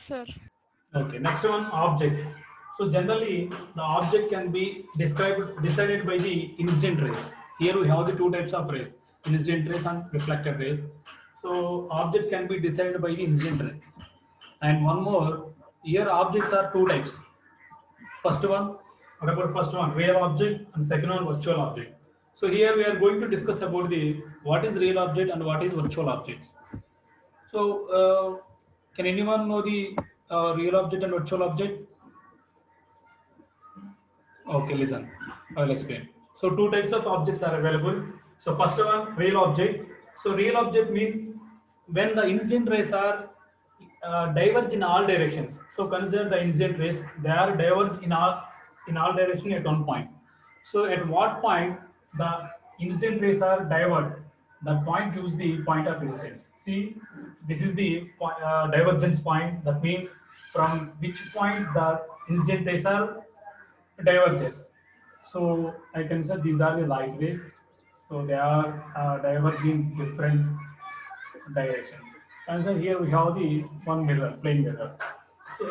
sir. Okay, next one, object. So generally, the object can be decided by the incident rays. Here we have the two types of rays: incident rays and reflected rays. So object can be decided by the incident ray. And one more, here objects are two types. First one, what about first one? Real object, and second one, virtual object. So here we are going to discuss about the what is real object and what is virtual objects. So can anyone know the real object and virtual object? Okay, listen. I will explain. So two types of objects are available. So first one, real object. So real object means when the incident rays are diverge in all directions. So consider the incident rays; they are diverge in all direction at one point. So at what point the incident rays are diverged? That point gives the point of incidence. See, this is the divergence point. That means from which point the incident rays are diverges. So I can say these are the light rays. So they are diverging different direction. And so here we have the one mirror, plain mirror. So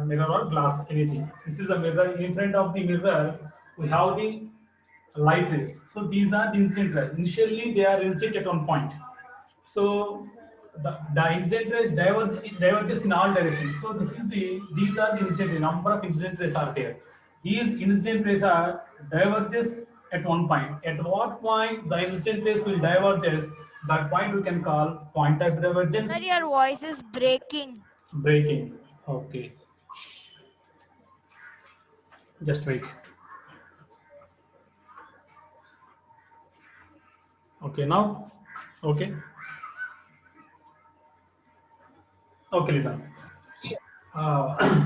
mirror or glass, anything. This is the mirror. In front of the mirror, we have the light rays. So these are the incident rays. Initially, they are incident at one point. So the incident rays diverges in all directions. So these are the incident rays. Number of incident rays are there. These incident rays are diverges at one point. At what point the incident rays will diverges? That point we can call point of divergence. Sir, your voice is breaking. Breaking. Okay, just wait. Okay, now. Okay. Okay, listen. Uh,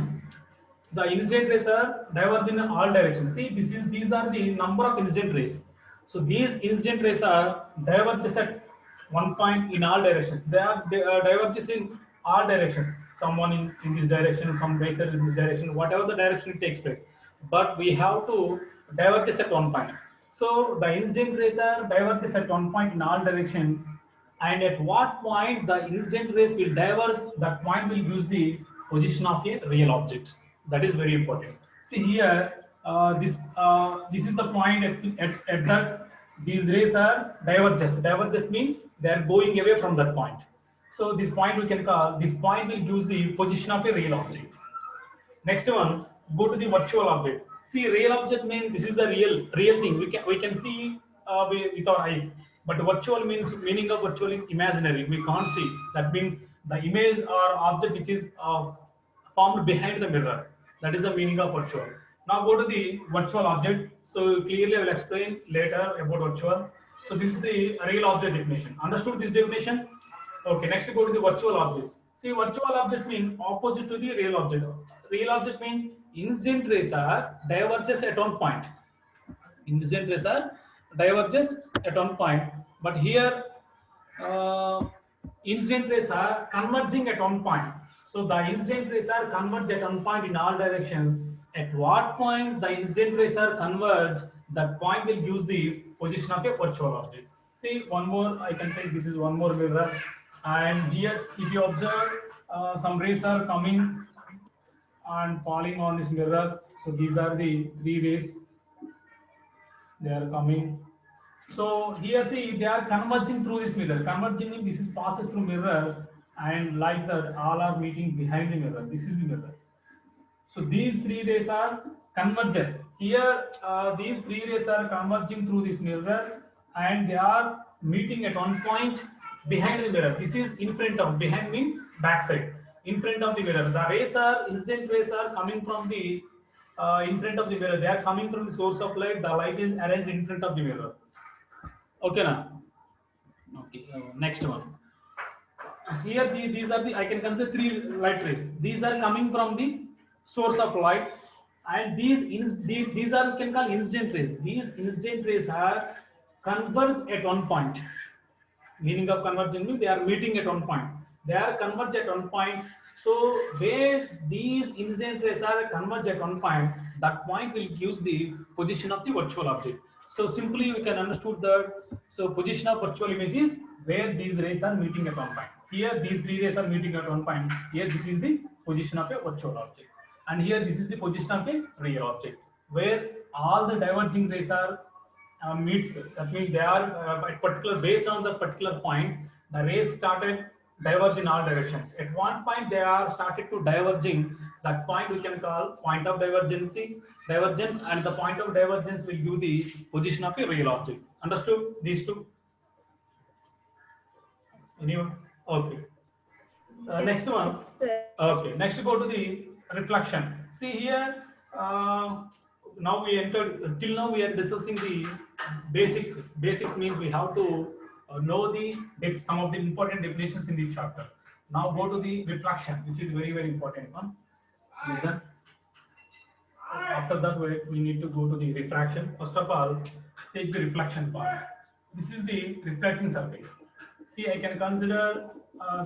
the incident rays are diverge in all directions. See, these are the number of incident rays. So these incident rays are diverges at one point in all directions. They are diverges in all directions. Someone in this direction, some racer in this direction, whatever the direction it takes place. But we have to diverges at one point. So the incident rays are diverges at one point in all direction, and at what point the incident rays will diverge, that point will use the position of a real object. That is very important. See here, this is the point at that these rays are diverges. Diverges means they are going away from that point. So this point we can call, this point will use the position of a real object. Next one, go to the virtual object. See, real object means this is the real thing. We can see with our eyes. But virtual means, meaning of virtual is imaginary. We can't see. That means the image or object which is formed behind the mirror. That is the meaning of virtual. Now go to the virtual object. So clearly I will explain later about virtual. So this is the real object definition. Understood this definition? Okay, next go to the virtual objects. See, virtual object mean opposite to the real object. Real object mean incident rays are diverges at one point. Incident rays are diverges at one point. But here, incident rays are converging at one point. So the incident rays are converge at one point in all directions. At what point the incident rays are converge, that point will use the position of a virtual object. See, one more, I can take this is one more mirror. And here, if you observe, some rays are coming and falling on this mirror. So these are the three rays. They are coming. So here, see, they are converging through this mirror. Converging means this is passes through mirror, and like that, all are meeting behind the mirror. This is the mirror. So these three rays are converges. Here, these three rays are converging through this mirror, and they are meeting at one point behind the mirror. This is in front of, behind means backside. In front of the mirror, the rays are incident rays are coming from the in front of the mirror. They are coming from the source of light. The light is arranged in front of the mirror. Okay, now. Okay, next one. Here, these are the, I can consider three light rays. These are coming from the source of light, and these are, we can call incident rays. These incident rays are converge at one point. Meaning of convergence means they are meeting at one point. They are converge at one point. So where these incident rays are converge at one point, that point will give the position of the virtual object. So simply we can understood that. So position of virtual image is where these rays are meeting at one point. Here these three rays are meeting at one point. Here this is the position of a virtual object. And here this is the position of a real object, where all the diverging rays are meets. That means they are at particular based on the particular point. The rays started diverge in all directions. At one point, they are started to diverging. That point we can call point of divergence, and the point of divergence will give the position of a real object. Understood? These two. Anyone? Okay. Next one. Yes, sir. Okay. Next, go to the reflection. See here. Now we entered. Till now we are discussing the basics. Basics means we have to know the some of the important definitions in the chapter. Now go to the reflection, which is very important one. Listen. After that, we need to go to the refraction. First of all, take the reflection part. This is the reflecting surface. See, I can consider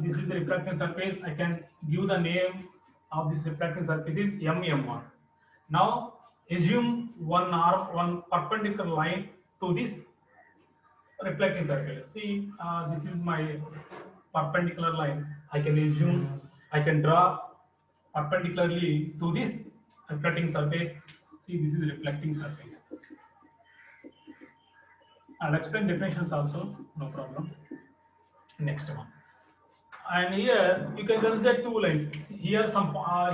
this is the reflecting surface. I can give the name of this reflecting surface is MM1. Now, assume one perpendicular line to this reflecting surface. See, this is my perpendicular line. I can draw perpendicularly to this reflecting surface. See, this is reflecting surface. I'll explain definitions also, no problem. Next one. And here you can consider two lines. Here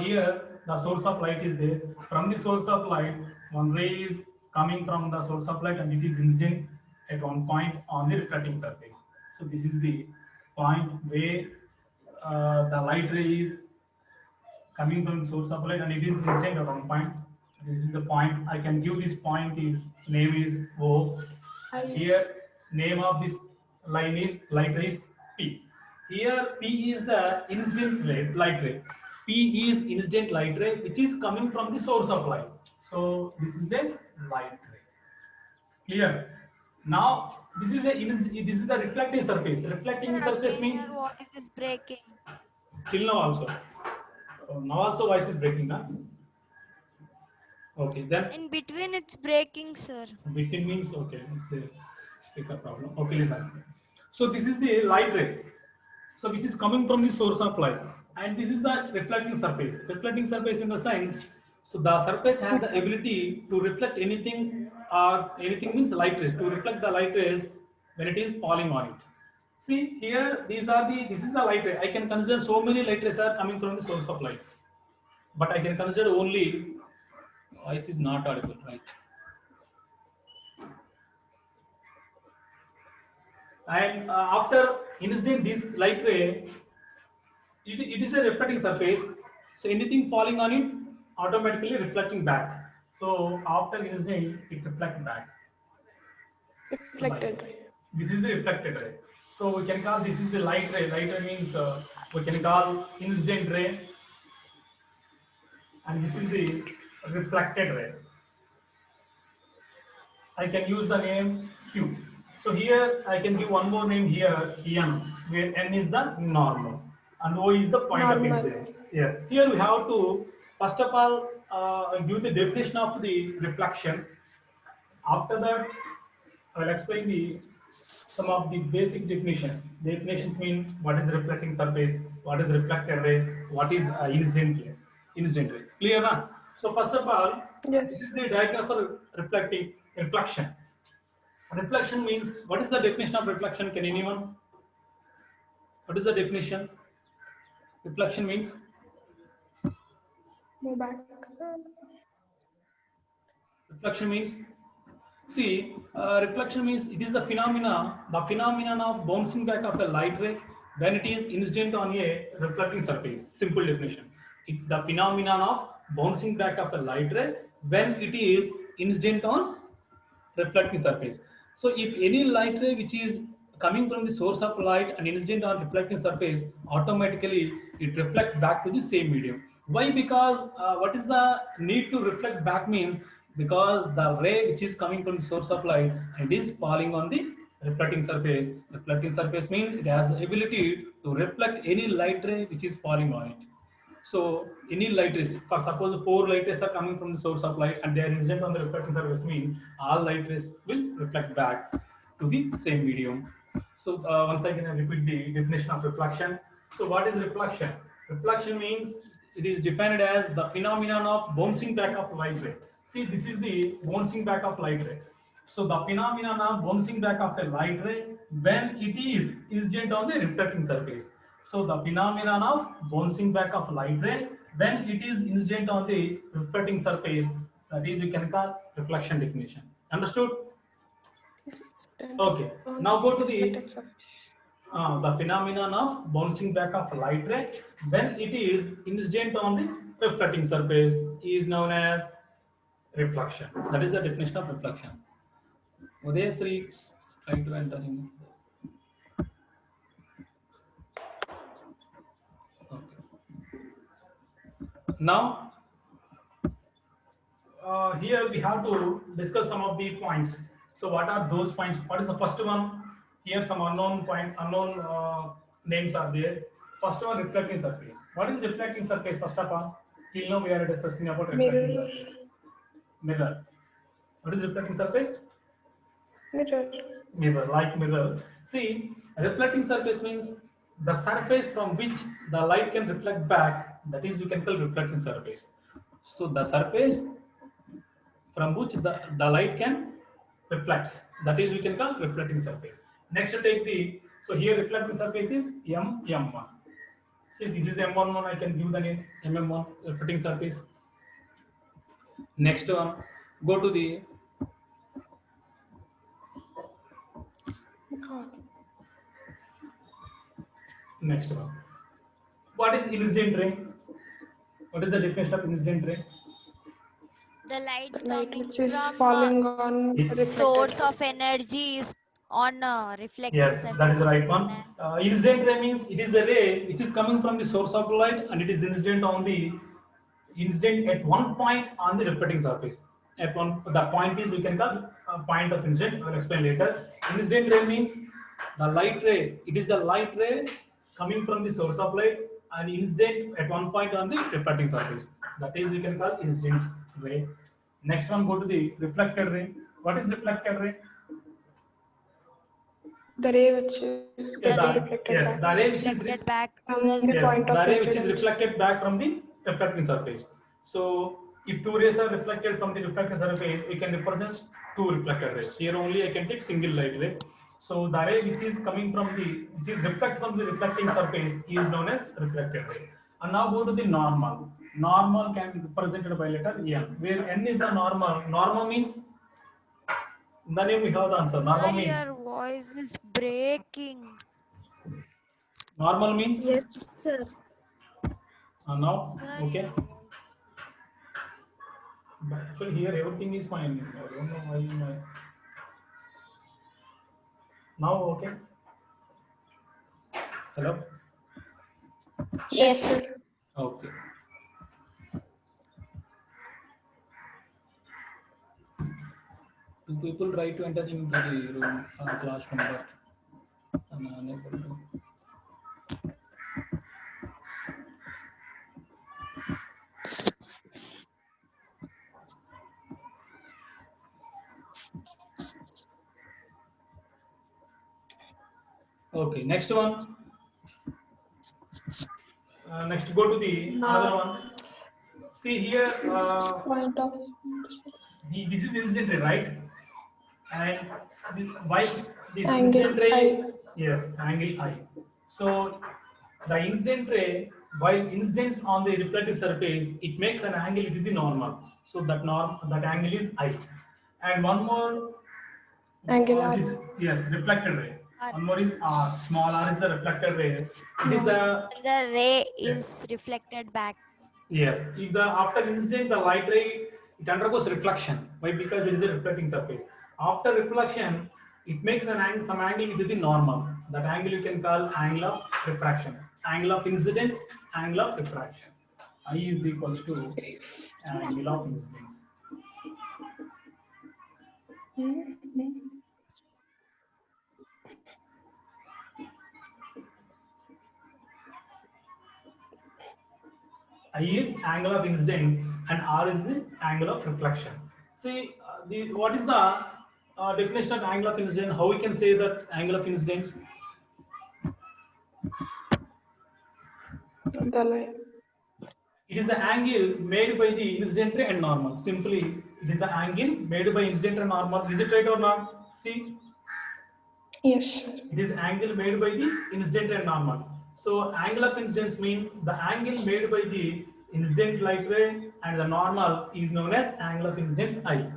here the source of light is there. From the source of light, one ray is coming from the source of light and it is incident at one point on the reflecting surface. So this is the point where the light ray is coming from the source of light and it is incident at one point. This is the point. I can give this point is name is O. Here name of this line is light ray is P. Here P is the incident light ray. P is incident light ray which is coming from the source of light. So this is the light ray. Clear? Now this is the reflecting surface. Reflecting surface means Your voice is breaking. till now also. Now also voice is breaking, huh? Okay, then In between, it's breaking, sir. between means okay, it's a speaker problem. Okay, listen. So this is the light ray. So which is coming from the source of light, and this is the reflecting surface. Reflecting surface in the sense, so the surface has the ability to reflect anything, or anything means light rays, to reflect the light rays when it is falling on it. See here, this is the light ray. I can consider so many light rays are coming from the source of light, but I can consider only. Voice is not audible, right? And after incident this light ray, it is a reflecting surface. So anything falling on it automatically reflecting back. So after incident, it reflects back. Reflected. This is the reflected ray. So we can call this is the light ray. Light ray means we can call incident ray, and this is the reflected ray. I can use the name Q. So here I can give one more name here, N, where N is the normal and O is the point Normal. of incident. Yes. Here we have to first of all give the definition of the reflection. After that, I will explain some of the basic definitions. Definitions mean what is reflecting surface, what is reflected ray, what is incident ray. Incident ray. Clear, na? So first of all, Yes. this is the diagram for reflection. Reflection means, what is the definition of reflection? Can anyone? What is the definition? Reflection means Move back. reflection means. See, reflection means it is the phenomenon of bouncing back of a light ray when it is incident on a reflecting surface. Simple definition. The phenomenon of bouncing back of a light ray when it is incident on reflecting surface. So if any light ray which is coming from the source of light and incident on reflecting surface, automatically it reflects back to the same medium. Why? Because what is the need to reflect back means, because the ray which is coming from the source of light and is falling on the reflecting surface. Reflecting surface means it has the ability to reflect any light ray which is falling on it. So any light rays, for suppose 4 light rays are coming from the source of light and they are incident on the reflecting surface, means all light rays will reflect back to the same medium. So once again I repeat the definition of reflection. So what is reflection? Reflection means it is defined as the phenomenon of bouncing back of light ray. See, this is the bouncing back of light ray. So the phenomenon of bouncing back of a light ray when it is incident on the reflecting surface. So the phenomenon of bouncing back of light ray when it is incident on the reflecting surface, that is we can call reflection definition. Understood? Okay. Now go to the phenomenon of bouncing back of light ray when it is incident on the reflecting surface is known as reflection. That is the definition of reflection. Udayasri, try to enter in. Okay. Now, here we have to discuss some of the points. So, what are those points? What is the first one? Here, some unknown names are there. First one, reflecting surface. What is reflecting surface? First of all, till now we are discussing about reflecting surface. Mirror. What is reflecting surface? Mirror. Mirror, like mirror. See, reflecting surface means the surface from which the light can reflect back. That is, we can call reflecting surface. So the surface from which the light can reflects. That is, we can call reflecting surface. Next takes the, so here reflecting surface is MM1. See, this is the M11, I can give the name MM1 reflecting surface. Next one, go to the next one. What is incident ray? What is the definition of incident ray? The light Light coming which is from falling on It's reflected. source of energy is on a reflecting Yes, surface. that is the is right known one. as- Incident ray means it is a ray which is coming from the source of light and it is incident on the incident at one point on the reflecting surface. At one, the point is we can call a point of incident. I will explain later. Incident ray means the light ray. It is a light ray coming from the source of light and incident at one point on the reflecting surface. That is we can call incident ray. Next one, go to the reflected ray. What is reflected ray? The ray which is Yeah, getting the, reflected yes, the back ray which is reflected back to from the the yes, point the of ray which is incidence. reflected back from the reflecting surface. So if two rays are reflected from the reflecting surface, we can represent two reflected rays. Here only I can take single light ray. So the ray which is coming from the, which is reflect from the reflecting surface is known as reflected ray. And now go to the normal. Normal can be represented by letter N, where N is the normal. Normal means, in the name we have the answer. Normal Sir, means, your voice is breaking. normal means, Yes, sir. now, Sir, okay. your voice. But actually here everything is fine. I don't know why my now okay. Hello. Yes, sir. Okay. Two people try to enter into the room classroom, but I'm unable to. Okay, next one. Next, go to the another one. See here, Point of this is incident ray, right? And why this Angle incident ray? I. Yes, angle I. So the incident ray, while incidents on the reflective surface, it makes an angle with the normal. So that angle is I. And one more Angle R. this, yes, reflected ray. R. One more is R. Small r is the reflected ray. It is the The ray is reflected back. yes. If the after incident the light ray it undergoes reflection. Why? Because it is a reflecting surface. After reflection, it makes an angle, some angle with the normal. That angle you can call angle of refraction. Angle of incidence, angle of refraction. I is equals to angle of incidence. I is angle of incidence and R is the angle of reflection. See, what is the definition of angle of incidence? How we can say that angle of incidence? The light. It is the angle made by the incident ray and normal. Simply, it is the angle made by incident and normal. Is it right or not? See, Yes, sir. it is angle made by the incident and normal. So angle of incidence means the angle made by the incident light ray and the normal is known as angle of incidence I.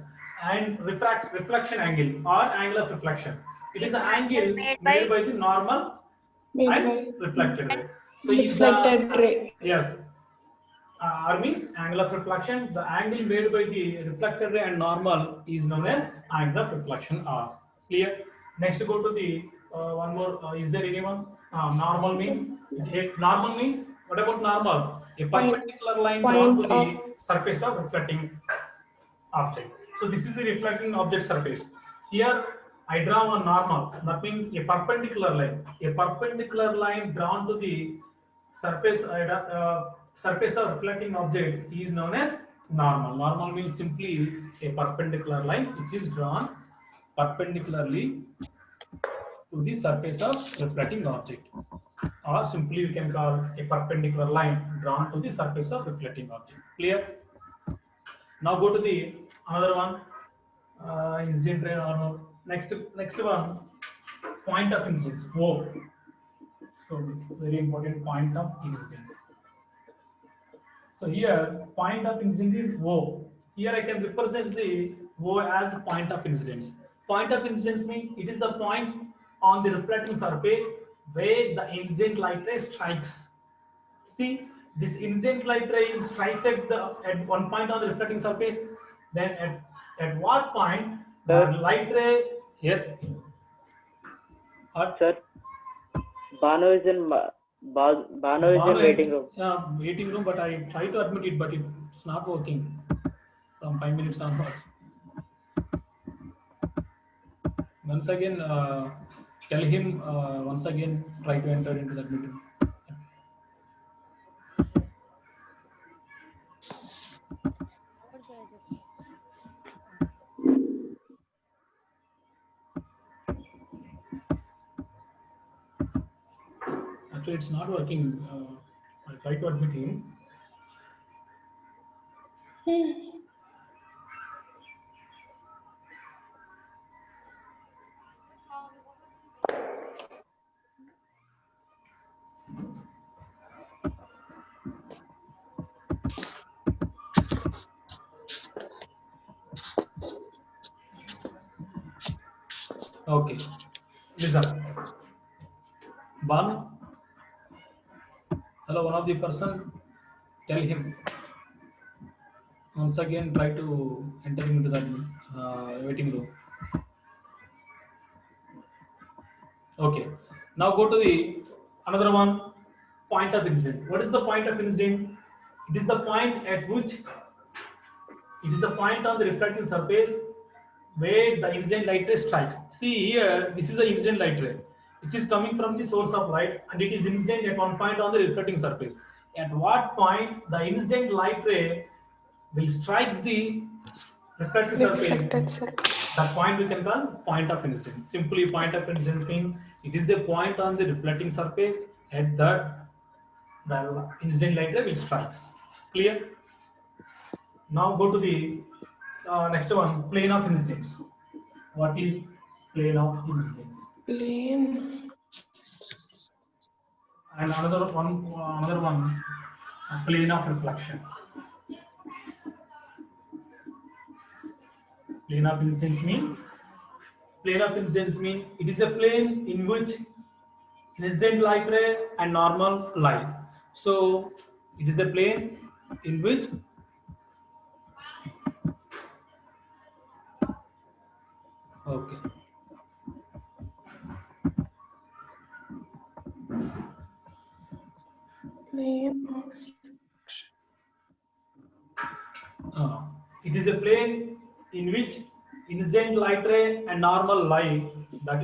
And reflection angle or angle of reflection. It is the angle made by the normal Made and by reflected ray. So if reflected the ray. yes, R means angle of reflection. The angle made by the reflected ray and normal is known as angle of reflection R. Clear? Next, go to the one more. Is there anyone? Normal means normal means what about normal? A perpendicular line drawn to the surface of reflecting object. So this is the reflecting object surface. Here I draw a normal. That means a perpendicular line. A perpendicular line drawn to the surface surface of reflecting object is known as normal. Normal means simply a perpendicular line which is drawn perpendicularly to the surface of reflecting object, or simply we can call a perpendicular line drawn to the surface of reflecting object. Clear? Now go to the another one, incident ray or next one, point of incidence, O. So very important, point of incidence. So here point of incidence is O. Here I can represent the O as point of incidence. Point of incidence means it is the point on the reflecting surface where the incident light ray strikes. See, this incident light ray strikes at one point on the reflecting surface. Then at what point the light ray? Yes. Sir, Bano is in waiting room. Waiting room, but I try to admit it, but it's not working from 5 minutes onwards. Once again, tell him once again, try to enter into that meeting. Actually, it's not working. I try to admit him. Okay, listen. Ban, hello, one of the person, tell him. Once again, try to enter into that waiting room. Okay, now go to the another one, point of incident. What is the point of incident? It is the point at which it is the point on the reflecting surface where the incident light ray strikes. See here, this is the incident light ray, which is coming from the source of light, and it is incident at one point on the reflecting surface. At what point the incident light ray will strikes the reflecting surface? That point we can call point of incidence. Simply, point of incidence means it is a point on the reflecting surface at that the incident light ray will strikes. Clear? Now go to the next one, plane of incidence. What is plane of incidence? Plane. And another one, plane of reflection. Plane of incidence mean it is a plane in which incident light ray and normal light. So it is a plane in which okay. It is a plane in which incident light ray and normal light, that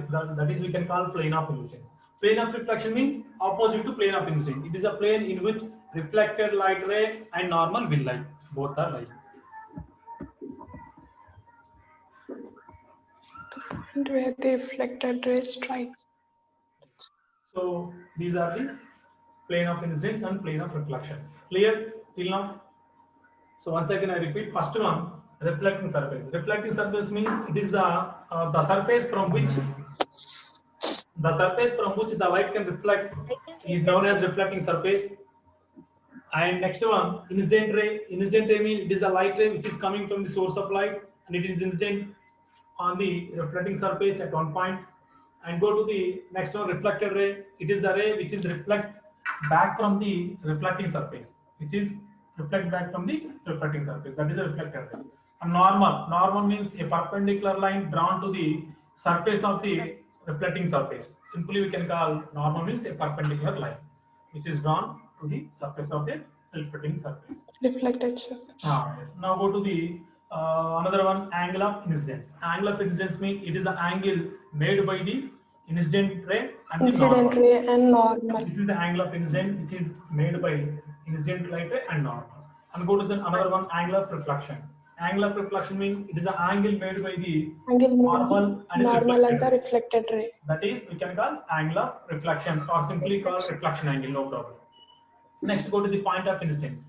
is we can call plane of incidence. Plane of reflection means opposite to plane of incidence. It is a plane in which reflected light ray and normal will light, both are light. And where the reflected ray strikes. So these are the plane of incidence and plane of reflection. Clear? till now? So once again I repeat, first one, reflecting surface. Reflecting surface means it is the surface from which the light can reflect is known as reflecting surface. And next one, incident ray. Incident ray means it is a light ray which is coming from the source of light and it is incident on the reflecting surface at one point. And go to the next one, reflected ray. It is the ray which is reflect back from the reflecting surface, which is reflect back from the reflecting surface. That is a reflected ray. And normal means a perpendicular line drawn to the surface of the reflecting surface. Simply we can call normal means a perpendicular line which is drawn to the surface of the reflecting surface. Reflected surface. Yes. Now go to the another one, angle of incidence. Angle of incidence means it is the angle made by the incident ray and the Incident normal. ray and normal. This is the angle of incident which is made by incident light ray and normal. And go to the another one, angle of reflection. Angle of reflection means it is the angle made by the Angle normal and normal and the reflected. reflected ray. That is, we can call angle of reflection or simply call reflection angle, no problem. Next, go to the point of incidence.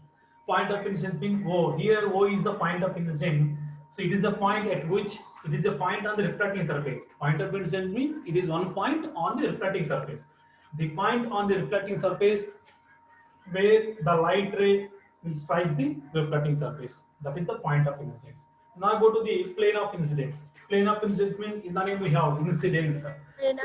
Point of incidence means O. Here, O is the point of incidence. So it is the point at which it is a point on the reflecting surface. Point of incidence means it is one point on the reflecting surface. The point on the reflecting surface where the light ray will strike the reflecting surface. That is the point of incidence. Now go to the plane of incidence. Plane of incidence means in the name we have incidence.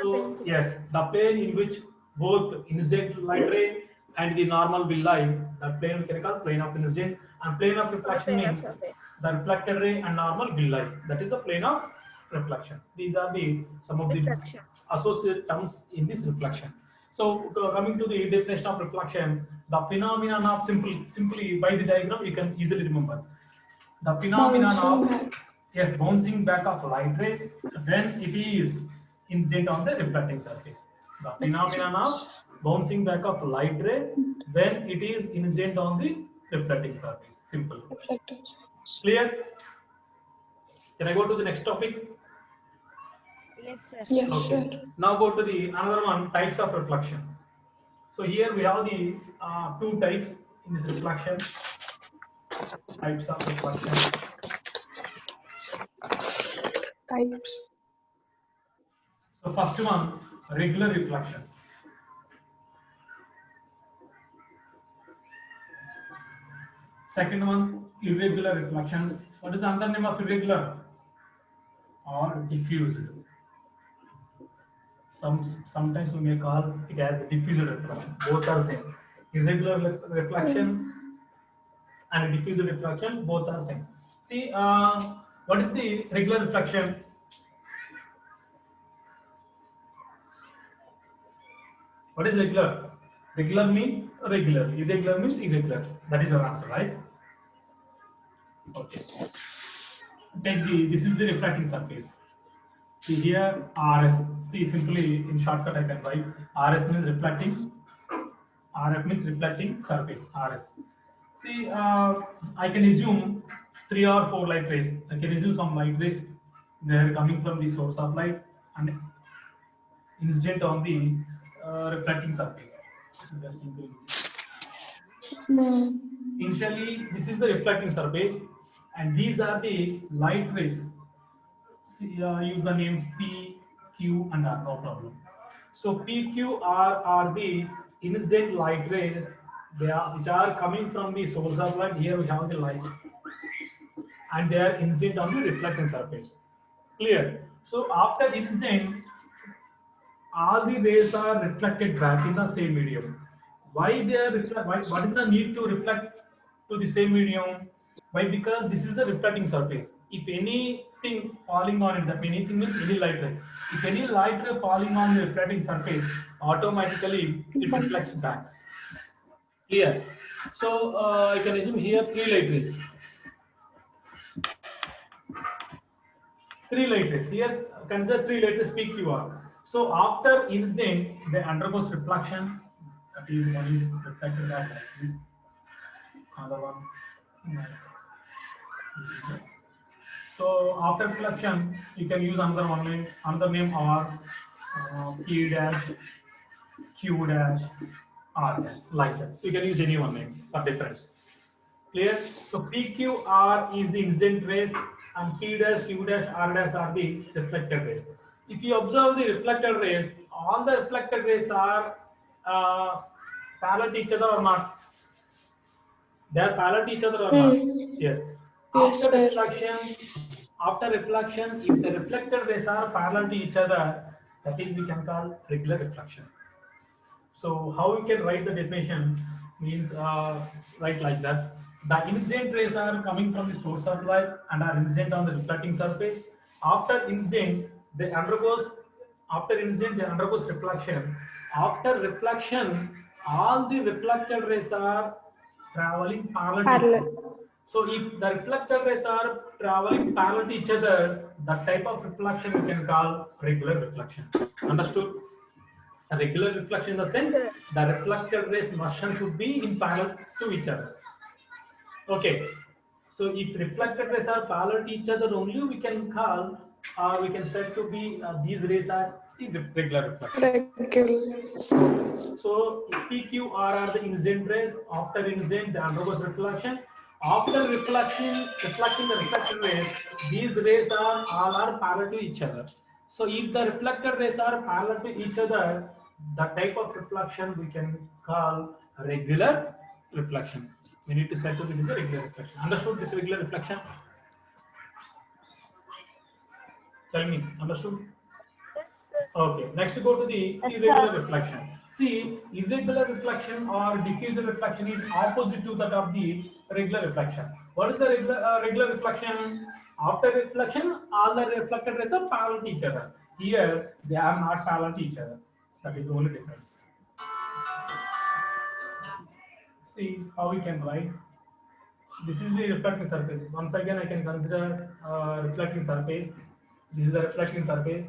So yes, the plane in which both incident light ray and the normal will lie, the plane we can call plane of incidence. And plane of reflection means the reflected ray and normal will lie. That is the plane of reflection. These are the some of the associated terms in this reflection. So coming to the definition of reflection, the phenomenon of simply by the diagram you can easily remember. The phenomenon of bouncing back of light ray when it is incident on the reflecting surface. The phenomenon of bouncing back of light ray when it is incident on the reflecting surface. Simple. Reflected. Clear? Can I go to the next topic? Yes, sir. Yes, Okay. sir. Now go to the another one, types of reflection. So here we have the two types in this reflection. Types of reflection. Types. So first one, regular reflection. Second one, irregular reflection. What is the other name of irregular? Or diffused. Sometimes we may call it as diffused reflection. Both are same. Irregular reflection and diffused reflection, both are same. See, what is the regular reflection? What is regular? Regular means regular. Irregular means irregular. That is your answer, right? Okay. This is the reflecting surface. See here RS. See, simply in shortcut I can write RS means reflecting. RF means reflecting surface. RS. See, I can assume 3 or 4 light rays. I can assume some light rays. They are coming from the source of light and incident on the reflecting surface. Initially, this is the reflecting surface, and these are the light rays. See, use the names P, Q, and R. No problem. So P, Q, R are the incident light rays. Which are coming from the source of light. Here we have the light, and they are incident on the reflecting surface. Clear? So after incident, all the rays are reflected back in the same medium. Why they are what is the need to reflect to the same medium? Why? Because this is the reflecting surface. If anything falling on it, that anything means any light ray. If any light ray falling on the reflecting surface, automatically it reflects back. Clear? So I can assume here 3 light rays. 3 light rays. Here consider 3 light rays PQR. So after incident, they undergoes reflection. That is, one is reflected back like this. Another one. So after reflection, you can use another name R, P dash, Q dash, R dash, like that. You can use any one name for difference. Clear? So PQR is the incident rays and P dash, Q dash, R dash are the reflected rays. If you observe the reflected rays, all the reflected rays are parallel to each other or not? They are parallel to each other or not? Yes. Yes, After sir. reflection, if the reflected rays are parallel to each other, that is we can call regular reflection. So how we can write the definition means write like that. The incident rays are coming from the source of light and are incident on the reflecting surface. After incident, they undergoes reflection. After reflection, all the reflected rays are traveling parallel to each other. Parallel. So if the reflected rays are traveling parallel to each other, that type of reflection we can call regular reflection. Understood? A regular reflection in the sense the reflected rays motion should be in parallel to each other. Okay. So if reflected rays are parallel to each other only, we can call we can said to be these rays are the regular reflection. Regular. So PQR are the incident rays. After incident, they undergoes reflection. After reflecting the reflected rays, these rays are all are parallel to each other. So if the reflected rays are parallel to each other, the type of reflection we can call regular reflection. We need to set to it is a regular reflection. Understood this regular reflection? Tell me, understood? Okay, next go to the irregular reflection. See, irregular reflection or diffusive reflection is opposite to that of the regular reflection. What is the regular reflection? After reflection, all the reflected rays are parallel to each other. Here, they are not parallel to each other. That is the only difference. See how we can write. This is the reflecting surface. Once again, I can consider reflecting surface. This is the reflecting surface.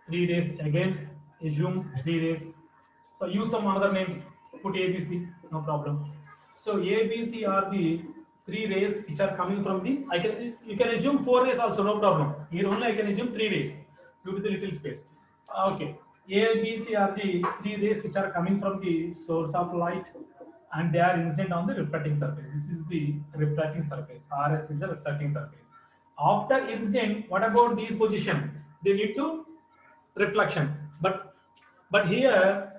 3 rays again, assume 3 rays. So use some other names, put ABC, no problem. So ABC are the 3 rays which are coming from the, you can assume 4 rays also, no problem. Here only I can assume 3 rays due to the little space. Okay, ABC are the 3 rays which are coming from the source of light and they are incident on the reflecting surface. This is the reflecting surface. RS is the reflecting surface. After incident, what about these position? They need to reflection, but here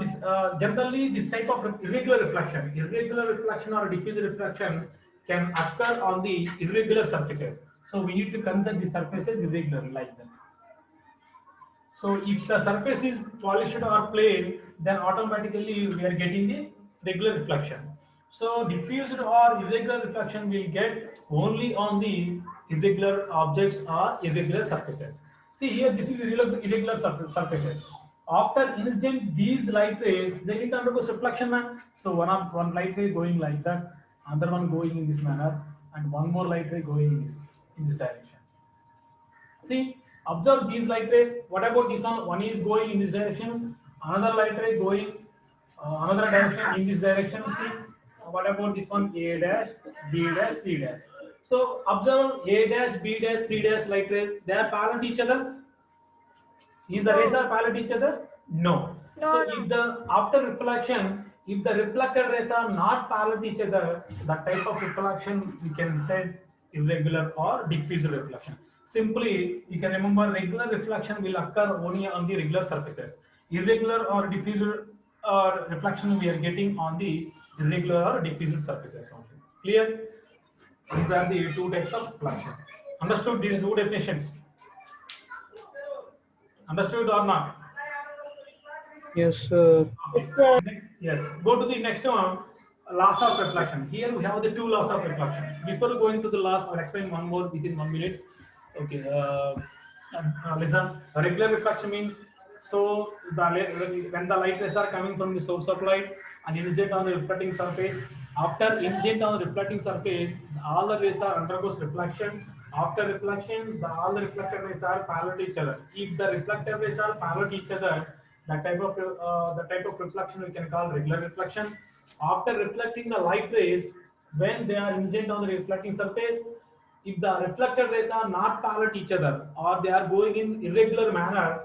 this generally this type of irregular reflection or diffuse reflection can occur on the irregular surfaces. So we need to consider the surfaces irregular like that. So if the surface is polished or plane, then automatically we are getting the regular reflection. So diffused or irregular reflection will get only on the irregular objects or irregular surfaces. See here, this is irregular surfaces. After incident, these light rays they need to undergo reflection. So one light ray going like that, another one going in this manner, and one more light ray going in this direction. See, observe these light rays. What about this one? One is going in this direction, another light ray going another direction in this direction. See, what about this one? A dash, B dash, C dash. So observe A dash, B dash, C dash light rays. They are parallel to each other. Is the rays are parallel to each other? No. So if the after reflection, if the reflected rays are not parallel to each other, the type of reflection we can say irregular or diffuse reflection. Simply, you can remember regular reflection will occur only on the regular surfaces. Irregular or diffuse reflection we are getting on the irregular or diffuse surfaces only. Clear? These are the two types of reflection. Understood these two definitions? Understood or not? Yes, sir. Okay. Yes. Go to the next one. Laws of reflection. Here we have the two laws of reflection. Before going to the laws, I'll explain one more within 1 minute. Okay. Listen. Regular reflection means so when the light rays are coming from the source of light and incident on the reflecting surface. After incident on the reflecting surface, all the rays are undergoes reflection. After reflection, all the reflected rays are parallel to each other. If the reflected rays are parallel to each other, the type of reflection we can call regular reflection. After reflecting the light rays, when they are incident on the reflecting surface, if the reflected rays are not parallel to each other or they are going in irregular manner,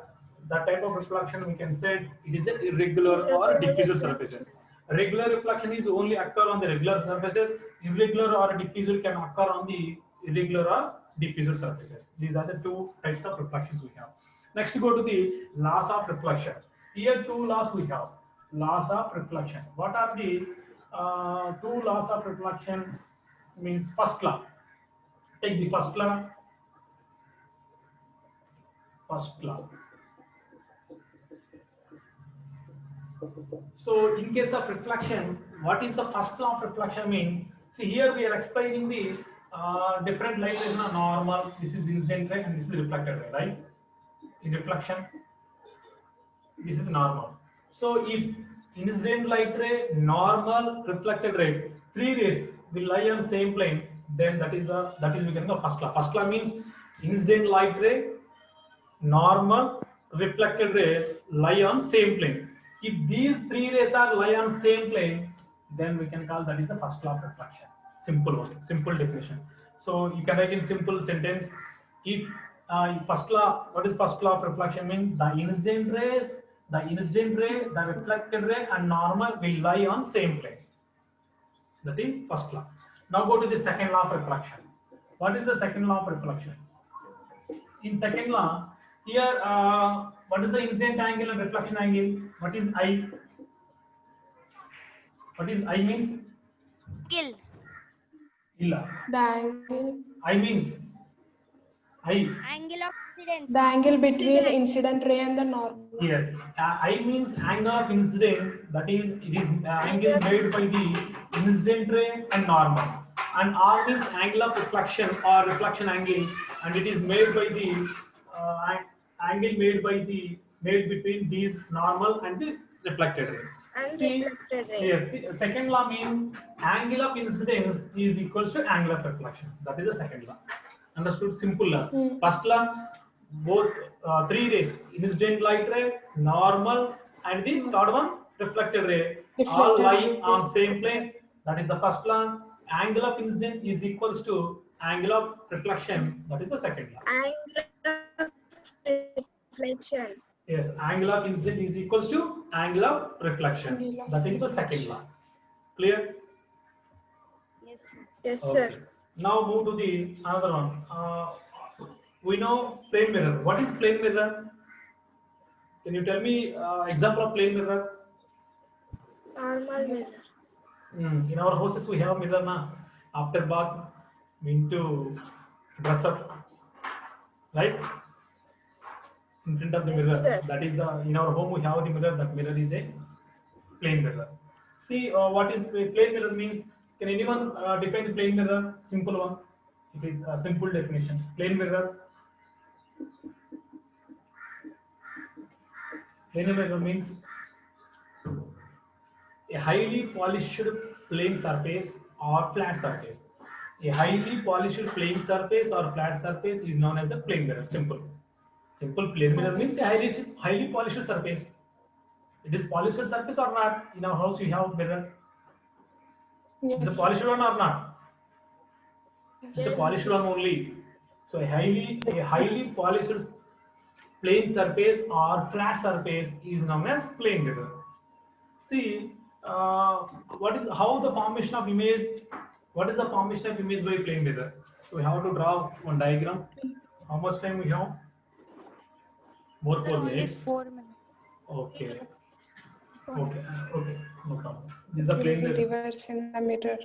the type of reflection we can say it is an irregular or diffuse surfaces. Regular reflection is only occur on the regular surfaces. Irregular or diffused can occur on the irregular or diffused surfaces. These are the two types of reflections we have. Next, go to the laws of reflection. Here, two laws we have. Laws of reflection. What are the two laws of reflection? Means first law. Take the first law. First law. So in case of reflection, what is the first law of reflection mean? See, here we are explaining the different light rays, normal, this is incident ray and this is reflected ray, right? In reflection, this is normal. So if incident light ray, normal, reflected ray, three rays will lie on same plane, then that is becoming the first law. First law means incident light ray, normal, reflected ray lie on same plane. If these three rays are lie on same plane, then we can call that is the first law of reflection. Simple one, simple definition. So you can write in simple sentence. If first law, what is first law of reflection mean? The incident ray, the reflected ray, and normal will lie on same plane. That is first law. Now go to the second law of reflection. What is the second law of reflection? In second law, here what is the incident angle and reflection angle? What is I? What is I means? Kill. Illa. The angle. I means I. Angle of incidence. The angle between incident ray and the normal. Yes. I means angle of incident. That is, it is angle made by the incident ray and normal. And R means angle of reflection or reflection angle, and it is made by the angle made between these normal and the reflected ray. See, yes, second law means angle of incidence is equals to angle of reflection. That is the second law. Understood? Simple laws. First law, both three rays, incident light ray, normal, and the third one, reflected ray, all lie on same plane. That is the first law. Angle of incidence is equals to angle of reflection. That is the second law. Angle of reflection. Yes, angle of incidence is equals to angle of reflection. That is the second law. Clear? Yes, sir. Yes, Okay. sir. Now move to the another one. We know plane mirror. What is plane mirror? Can you tell me example of plane mirror? Normal mirror. In our houses we have mirror now. After bath, we need to dress up, right? In front of the Yes, mirror. sir. That is the, in our home we have the mirror. That mirror is a plane mirror. See what is plane mirror means. Can anyone define the plane mirror? Simple one. It is a simple definition. Plane mirror. Plane mirror means a highly polished plane surface or flat surface. A highly polished plane surface or flat surface is known as a plane mirror. Simple. Simple plane mirror means a highly polished surface. It is polished surface or not? In our house we have mirror. It's a polished one or not? It's a polished one only. So a highly polished plane surface or flat surface is known as plane mirror. See, what is the formation of image? What is the formation of image by plane mirror? So we have to draw one diagram. How much time we have? More Sir, 4 only minutes. 4 minutes. Okay. Okay. No problem. This is the plane mirror. Reverse in the mirror.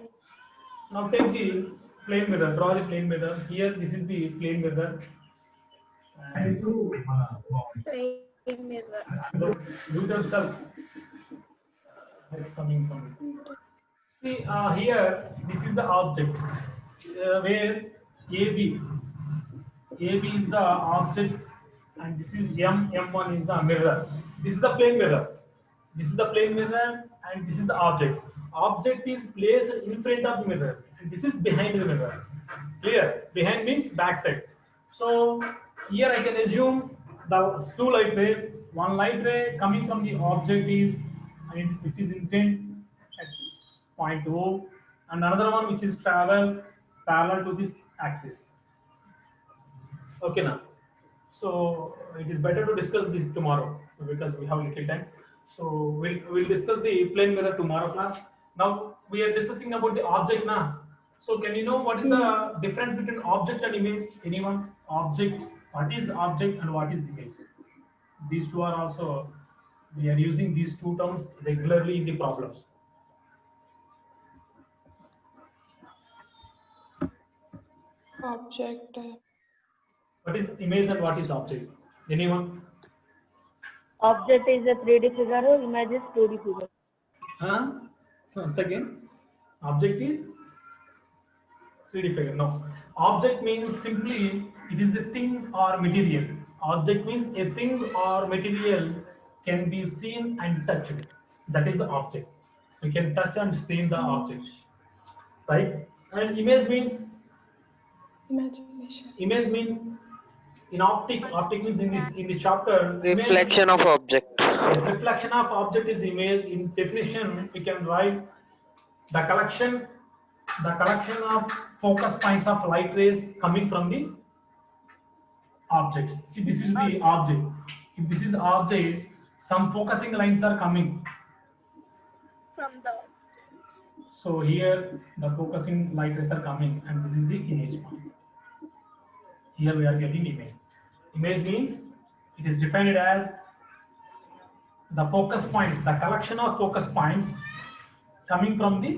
Now take the plane mirror. Draw the plane mirror. Here, this is the plane mirror. And Plane mirror. you yourself. It's coming from. See here, this is the object where AB is the object, and this is M1 is the mirror. This is the plane mirror. This is the plane mirror, and this is the object. Object is placed in front of the mirror, and this is behind the mirror. Clear? Behind means backside. So here I can assume the two light rays. One light ray coming from the object is, which is incident at point O, and another one which is travel parallel to this axis. Okay now. So it is better to discuss this tomorrow because we have little time. So we'll discuss the plane mirror tomorrow class. Now we are discussing about the object now. So can you know what is the difference between object and image? Anyone? Object. What is object and what is image? These two are also, we are using these two terms regularly in the problems. Object. What is image and what is object? Anyone? Object is a 3D figure, image is 2D figure. Huh? Once again, object is 3D figure. No. Object means simply it is a thing or material. Object means a thing or material can be seen and touched. That is the object. We can touch and see the object. Right? And image means Imagination. in optic means in this chapter Reflection of object. yes, reflection of object is image. In definition we can write the collection of focus points of light rays coming from the object. See, this is the object. If this is the object, some focusing lines are coming. From the So here the focusing light rays are coming, and this is the image point. Here we are getting image. Image means it is defined as the focus points, the collection of focus points coming from the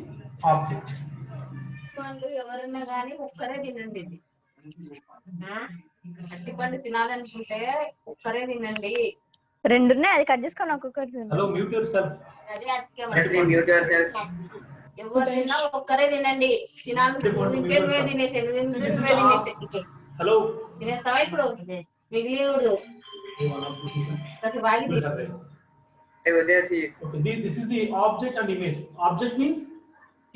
object. పండు ఎవరైనా కానీ ఒక్కరే తినండి ఇది అట్టి పండు తినాలనుకుంటే ఒక్కరే తినండి రెండు ఉన్నాయి అది కట్ చేసుకొని ఒక్కొక్కటి తిను. Hello, mute yourself. అదే అతికే ఎవరైనా ఒక్కరే తినండి తినాలనుకుంటే నువ్వే తినేసే నువ్వే తినేసే Hello. తినేస్తావా ఇప్పుడు మిగిలియకూడదు కాసేపు ఆగి Okay, this is the object and image. Object means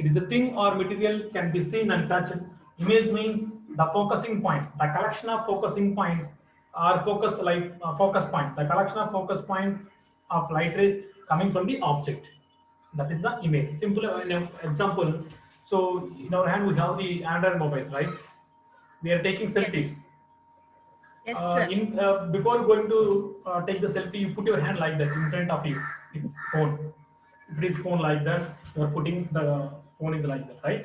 it is a thing or material can be seen and touched. Image means the focusing points, the collection of focusing points or focus point, the collection of focus point of light rays coming from the object. That is the image. Simple example. So in our hand we have the Android mobiles, right? We are taking selfies. yes, sir. Before going to take the selfie, you put your hand like that in front of you. Phone. If it is phone like that, you are putting the phone is like that, right?